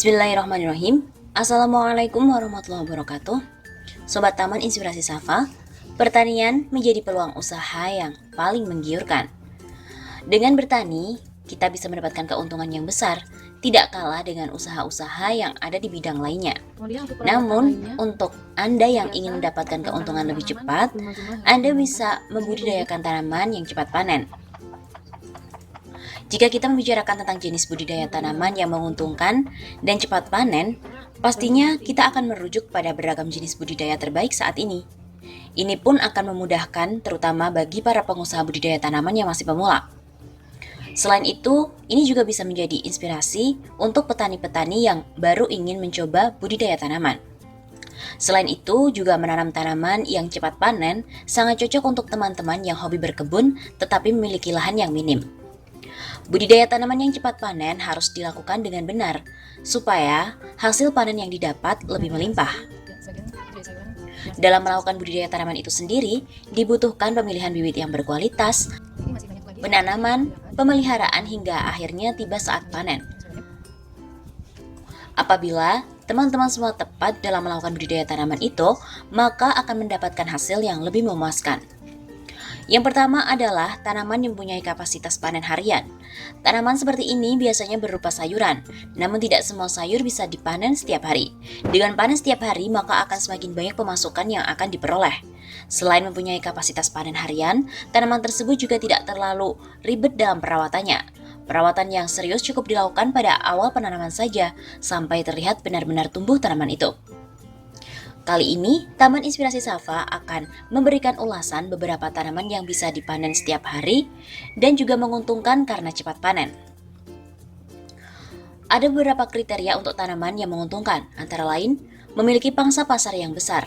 Bismillahirrahmanirrahim. Assalamualaikum warahmatullahi wabarakatuh. Sobat Taman Inspirasi Safa, pertanian menjadi peluang usaha yang paling menggiurkan. Dengan bertani, kita bisa mendapatkan keuntungan yang besar, tidak kalah dengan usaha-usaha yang ada di bidang lainnya. Namun, untuk Anda yang ingin mendapatkan keuntungan lebih cepat, Anda bisa membudidayakan tanaman yang cepat panen. Jika kita membicarakan tentang jenis budidaya tanaman yang menguntungkan dan cepat panen, pastinya kita akan merujuk pada beragam jenis budidaya terbaik saat ini. Ini pun akan memudahkan terutama bagi para pengusaha budidaya tanaman yang masih pemula. Selain itu, ini juga bisa menjadi inspirasi untuk petani-petani yang baru ingin mencoba budidaya tanaman. Selain itu, juga menanam tanaman yang cepat panen sangat cocok untuk teman-teman yang hobi berkebun tetapi memiliki lahan yang minim. Budidaya tanaman yang cepat panen harus dilakukan dengan benar, supaya hasil panen yang didapat lebih melimpah. Dalam melakukan budidaya tanaman itu sendiri, dibutuhkan pemilihan bibit yang berkualitas, penanaman, pemeliharaan hingga akhirnya tiba saat panen. Apabila teman-teman semua tepat dalam melakukan budidaya tanaman itu, maka akan mendapatkan hasil yang lebih memuaskan. Yang pertama adalah tanaman yang mempunyai kapasitas panen harian. Tanaman seperti ini biasanya berupa sayuran, namun tidak semua sayur bisa dipanen setiap hari. Dengan panen setiap hari, maka akan semakin banyak pemasukan yang akan diperoleh. Selain mempunyai kapasitas panen harian, tanaman tersebut juga tidak terlalu ribet dalam perawatannya. Perawatan yang serius cukup dilakukan pada awal penanaman saja, sampai terlihat benar-benar tumbuh tanaman itu. Kali ini, Taman Inspirasi Safa akan memberikan ulasan beberapa tanaman yang bisa dipanen setiap hari dan juga menguntungkan karena cepat panen. Ada beberapa kriteria untuk tanaman yang menguntungkan, antara lain memiliki pangsa pasar yang besar,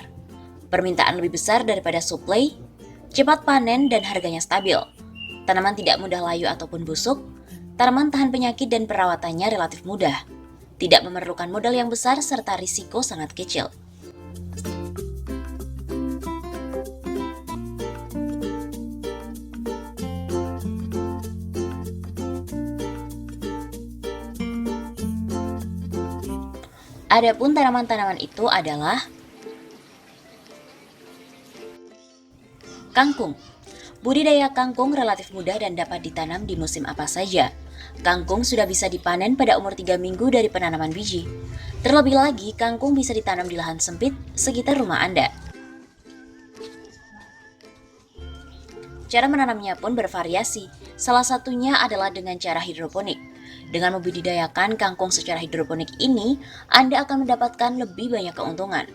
permintaan lebih besar daripada suplai, cepat panen dan harganya stabil, tanaman tidak mudah layu ataupun busuk, tanaman tahan penyakit dan perawatannya relatif mudah, tidak memerlukan modal yang besar serta risiko sangat kecil. Adapun tanaman-tanaman itu adalah kangkung. Budidaya kangkung relatif mudah dan dapat ditanam di musim apa saja. Kangkung sudah bisa dipanen pada umur 3 minggu dari penanaman biji. Terlebih lagi, kangkung bisa ditanam di lahan sempit sekitar rumah Anda. Cara menanamnya pun bervariasi. Salah satunya adalah dengan cara hidroponik. Dengan membudidayakan kangkung secara hidroponik ini, Anda akan mendapatkan lebih banyak keuntungan.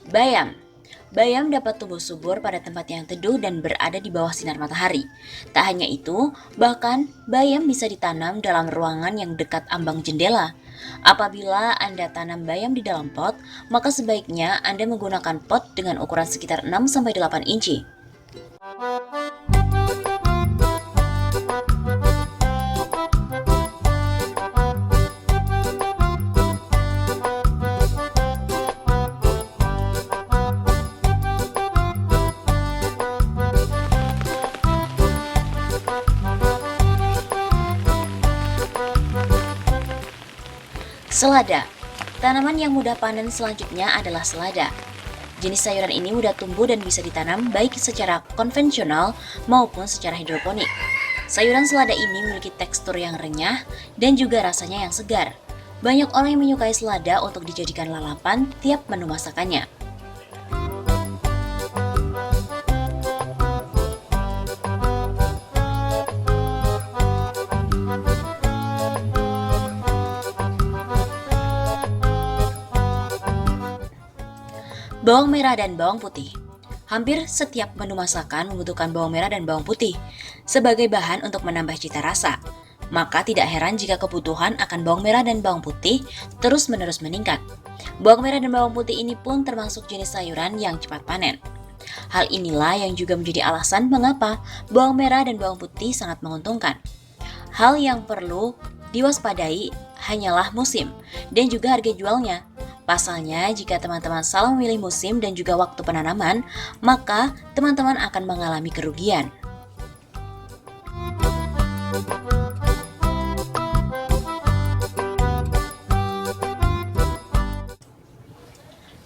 Bayam. Bayam dapat tumbuh subur pada tempat yang teduh dan berada di bawah sinar matahari. Tak hanya itu, bahkan bayam bisa ditanam dalam ruangan yang dekat ambang jendela. Apabila Anda tanam bayam di dalam pot, maka sebaiknya Anda menggunakan pot dengan ukuran sekitar 6-8 inci. Selada. Tanaman yang mudah panen selanjutnya adalah selada. Jenis sayuran ini mudah tumbuh dan bisa ditanam baik secara konvensional maupun secara hidroponik. Sayuran selada ini memiliki tekstur yang renyah dan juga rasanya yang segar. Banyak orang yang menyukai selada untuk dijadikan lalapan tiap menu masakannya. Bawang merah dan bawang putih. Hampir setiap menu masakan membutuhkan bawang merah dan bawang putih sebagai bahan untuk menambah cita rasa. Maka tidak heran jika kebutuhan akan bawang merah dan bawang putih terus-menerus meningkat. Bawang merah dan bawang putih ini pun termasuk jenis sayuran yang cepat panen. Hal inilah yang juga menjadi alasan mengapa bawang merah dan bawang putih sangat menguntungkan. Hal yang perlu diwaspadai hanyalah musim dan juga harga jualnya. Pasalnya, jika teman-teman salah memilih musim dan juga waktu penanaman, maka teman-teman akan mengalami kerugian.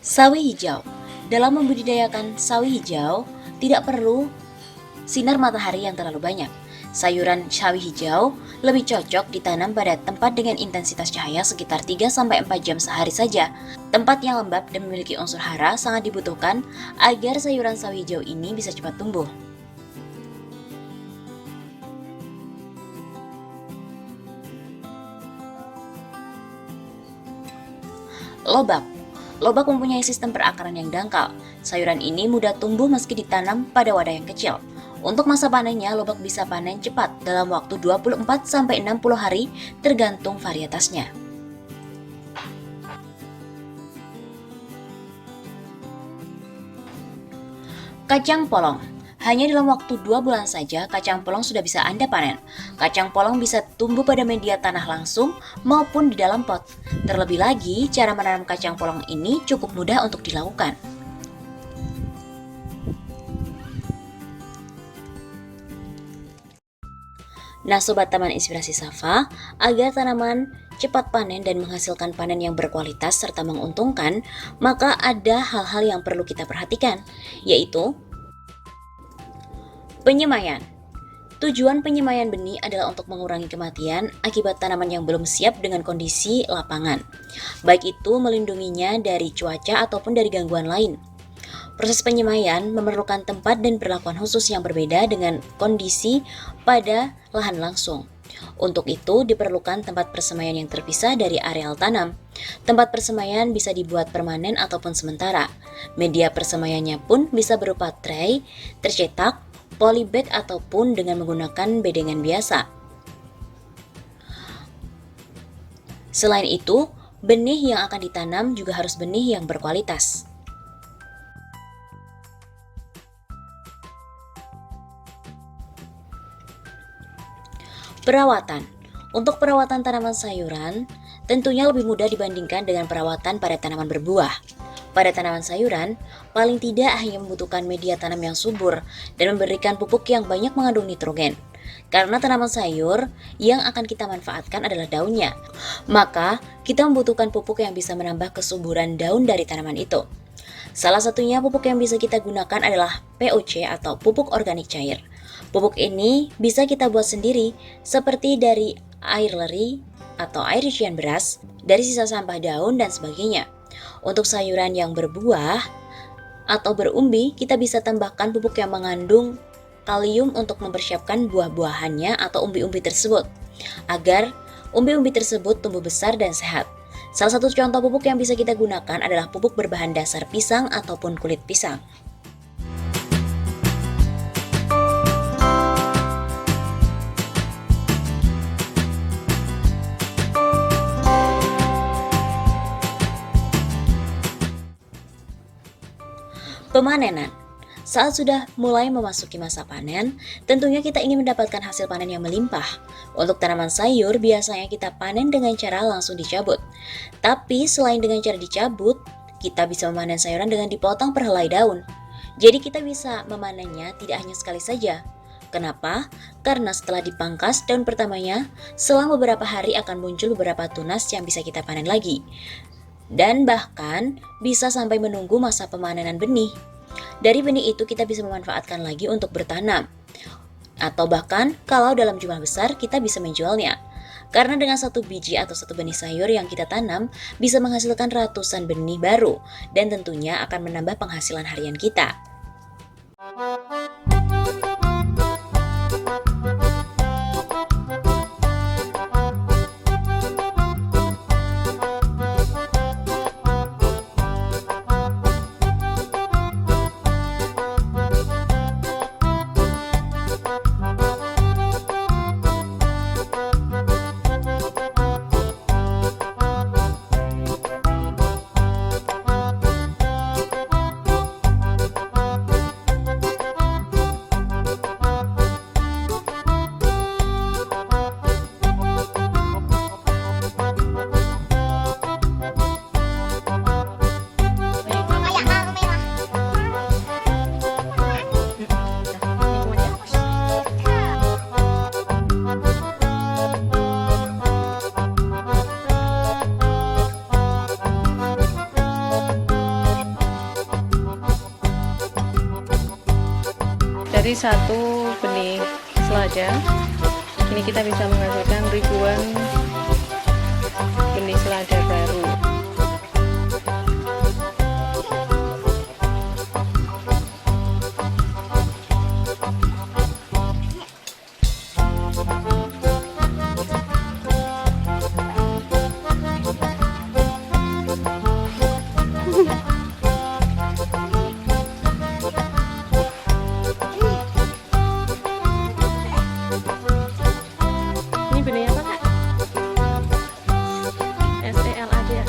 Sawi hijau. Dalam membudidayakan sawi hijau, tidak perlu sinar matahari yang terlalu banyak. Sayuran sawi hijau lebih cocok ditanam pada tempat dengan intensitas cahaya sekitar 3-4 jam sehari saja. Tempat yang lembab dan memiliki unsur hara sangat dibutuhkan agar sayuran sawi hijau ini bisa cepat tumbuh. Lobak. Lobak mempunyai sistem perakaran yang dangkal. Sayuran ini mudah tumbuh meski ditanam pada wadah yang kecil. Untuk masa panennya, lobak bisa panen cepat dalam waktu 24-60 hari tergantung varietasnya. Kacang polong. Hanya dalam waktu 2 bulan saja, kacang polong sudah bisa Anda panen. Kacang polong bisa tumbuh pada media tanah langsung maupun di dalam pot. Terlebih lagi, cara menanam kacang polong ini cukup mudah untuk dilakukan. Nah Sobat Taman Inspirasi Safa, agar tanaman cepat panen dan menghasilkan panen yang berkualitas serta menguntungkan, maka ada hal-hal yang perlu kita perhatikan, yaitu penyemaian. Tujuan penyemaian benih adalah untuk mengurangi kematian akibat tanaman yang belum siap dengan kondisi lapangan, baik itu melindunginya dari cuaca ataupun dari gangguan lain. Proses penyemaian memerlukan tempat dan perlakuan khusus yang berbeda dengan kondisi pada lahan langsung. Untuk itu diperlukan tempat persemaian yang terpisah dari areal tanam. Tempat persemaian bisa dibuat permanen ataupun sementara. Media persemaiannya pun bisa berupa tray, tercetak, polybag ataupun dengan menggunakan bedengan biasa. Selain itu, benih yang akan ditanam juga harus benih yang berkualitas. Perawatan. Untuk perawatan tanaman sayuran, tentunya lebih mudah dibandingkan dengan perawatan pada tanaman berbuah. Pada tanaman sayuran, paling tidak hanya membutuhkan media tanam yang subur dan memberikan pupuk yang banyak mengandung nitrogen. Karena tanaman sayur yang akan kita manfaatkan adalah daunnya, maka kita membutuhkan pupuk yang bisa menambah kesuburan daun dari tanaman itu. Salah satunya pupuk yang bisa kita gunakan adalah POC atau pupuk organik cair. Pupuk ini bisa kita buat sendiri seperti dari air leri atau air cucian beras, dari sisa sampah daun dan sebagainya. Untuk sayuran yang berbuah atau berumbi, kita bisa tambahkan pupuk yang mengandung kalium untuk mempersiapkan buah-buahannya atau umbi-umbi tersebut, agar umbi-umbi tersebut tumbuh besar dan sehat. Salah satu contoh pupuk yang bisa kita gunakan adalah pupuk berbahan dasar pisang ataupun kulit pisang. Pemanenan. Saat sudah mulai memasuki masa panen, tentunya kita ingin mendapatkan hasil panen yang melimpah. Untuk tanaman sayur, biasanya kita panen dengan cara langsung dicabut. Tapi selain dengan cara dicabut, kita bisa memanen sayuran dengan dipotong per helai daun. Jadi kita bisa memanennya tidak hanya sekali saja. Kenapa? Karena setelah dipangkas daun pertamanya, selang beberapa hari akan muncul beberapa tunas yang bisa kita panen lagi. Dan bahkan bisa sampai menunggu masa pemanenan benih. Dari benih itu kita bisa memanfaatkan lagi untuk bertanam. Atau bahkan kalau dalam jumlah besar kita bisa menjualnya. Karena dengan satu biji atau satu benih sayur yang kita tanam bisa menghasilkan ratusan benih baru dan tentunya akan menambah penghasilan harian kita. Dari satu benih selada ini kita bisa menghasilkan ribuan benih selada baru. Ini benih apa, Kak? SELAD ya.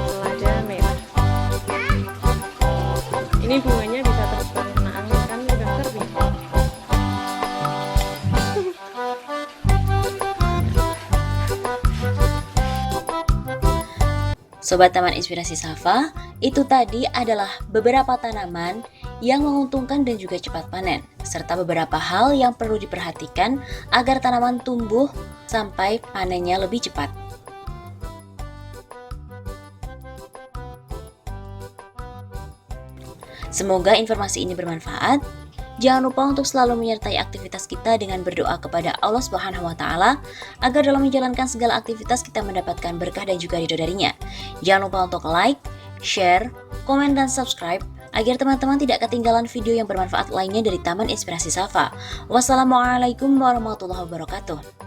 Selada merah. Ini bunganya bisa terbang kena angin kan udah kering. Sobat Taman Inspirasi Safa, itu tadi adalah beberapa tanaman yang menguntungkan dan juga cepat panen, serta beberapa hal yang perlu diperhatikan agar tanaman tumbuh sampai panennya lebih cepat. Semoga informasi ini bermanfaat. Jangan lupa untuk selalu menyertai aktivitas kita dengan berdoa kepada Allah Subhanahu wa Ta'ala agar dalam menjalankan segala aktivitas kita mendapatkan berkah dan juga ridho darinya. Jangan lupa untuk like, share, komen, dan subscribe agar teman-teman tidak ketinggalan video yang bermanfaat lainnya dari Taman Inspirasi Safa. Wassalamualaikum warahmatullahi wabarakatuh.